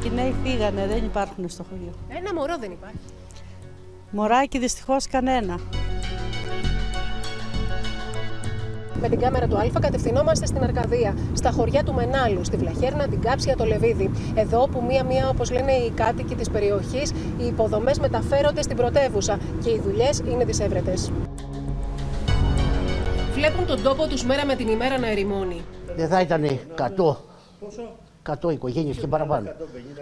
Οι νέοι φύγανε, δεν υπάρχουν στο χωριό. Ένα μωρό δεν υπάρχει. Μωράκι δυστυχώς κανένα. Με την κάμερα του Α κατευθυνόμαστε στην Αρκαδία, στα χωριά του Μενάλου, στη Βλαχέρνα, την Κάψια, το Λεβίδι. Εδώ που μία-μία, όπως λένε οι κάτοικοι της περιοχής, οι υποδομές μεταφέρονται στην πρωτεύουσα και οι δουλειές είναι δυσέβρετες. Βλέπουν τον τόπο τους μέρα με την ημέρα να ερημώνει. Δεν θα ήταν 100 οικογένειες και παραπάνω.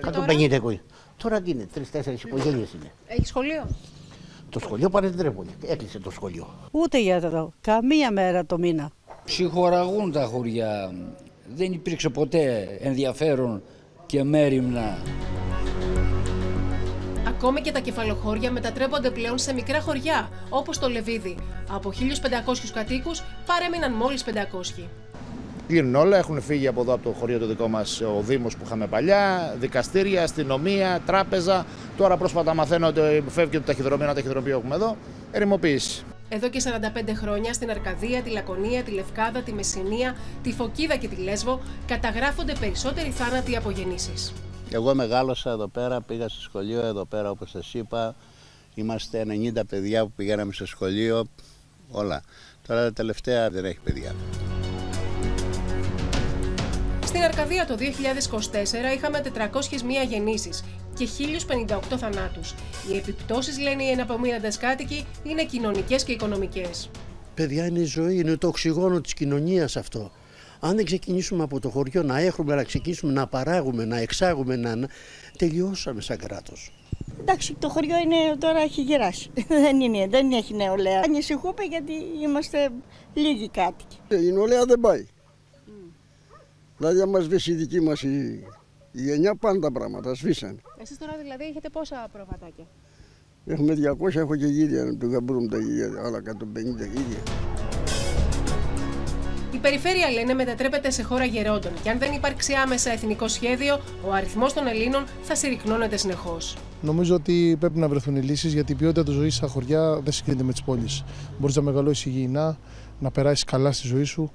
150 οικογένειες. Τώρα τι είναι, 3-4 οικογένειες είναι. Έχει σχολείο? Το σχολείο παρετρέπονται. Έκλεισε το σχολείο. Ούτε για εδώ, καμία μέρα το μήνα. Ψυχοραγούν τα χωριά. Δεν υπήρξε ποτέ ενδιαφέρον και μέριμνα. Ακόμη και τα κεφαλοχώρια μετατρέπονται πλέον σε μικρά χωριά, όπως το Λεβίδι. Από 1.500 κατοίκους παρέμειναν μόλις 500. Κλείνουν όλα, έχουν φύγει από εδώ από το χωριό το δικό μας ο Δήμος που είχαμε παλιά, δικαστήρια, αστυνομία, τράπεζα. Τώρα πρόσφατα μαθαίνω ότι φεύγει το ταχυδρομείο, ένα ταχυδρομείο έχουμε εδώ, ερημοποίηση. Εδώ και 45 χρόνια στην Αρκαδία, τη Λακωνία, τη Λευκάδα, τη Μεσσηνία, τη Φωκίδα και τη Λέσβο καταγράφονται περισσότεροι θάνατοι από γεννήσεις. Εγώ μεγάλωσα εδώ πέρα, πήγα στο σχολείο εδώ πέρα όπως σας είπα. Είμαστε 90 παιδιά που πηγαίναμε στο σχολείο, όλα. Τώρα τα τελευταία δεν έχει παιδιά. Στην Αρκαδία το 2024 είχαμε 401 γεννήσεις και 1058 θανάτους. Οι επιπτώσεις, λένε οι εναπομείναντες κάτοικοι, είναι κοινωνικές και οικονομικές. Παιδιά, είναι η ζωή, είναι το οξυγόνο της κοινωνίας αυτό. Αν δεν ξεκινήσουμε από το χωριό να έχουμε, να ξεκινήσουμε να παράγουμε, να εξάγουμε, να τελειώσαμε σαν κράτος. Εντάξει, το χωριό είναι, τώρα έχει γεράσει. δεν έχει νεολαία. Ανησυχούμε γιατί είμαστε λίγοι κάτοικοι. Η νεολαία δεν πάει. Δηλαδή, αν μας σβήσει η δική μας η γενιά, πάνε τα πράγματα, σβήσανε. Εσείς τώρα δηλαδή έχετε πόσα προβατάκια? Έχουμε 200, έχω και γίδια, του γαμπρούμε τα γίδια, άλλα 150 γίδια. Η περιφέρεια, λένε, μετατρέπεται σε χώρα γερόντων και αν δεν υπάρξει άμεσα εθνικό σχέδιο, ο αριθμός των Ελλήνων θα συρρικνώνεται συνεχώς. Νομίζω ότι πρέπει να βρεθούν οι λύσεις, γιατί η ποιότητα της ζωής στα χωριά δεν συγκρίνεται με τις πόλεις. Μπορείς να μεγαλώσεις υγιεινά, να περάσεις καλά στη ζωή σου.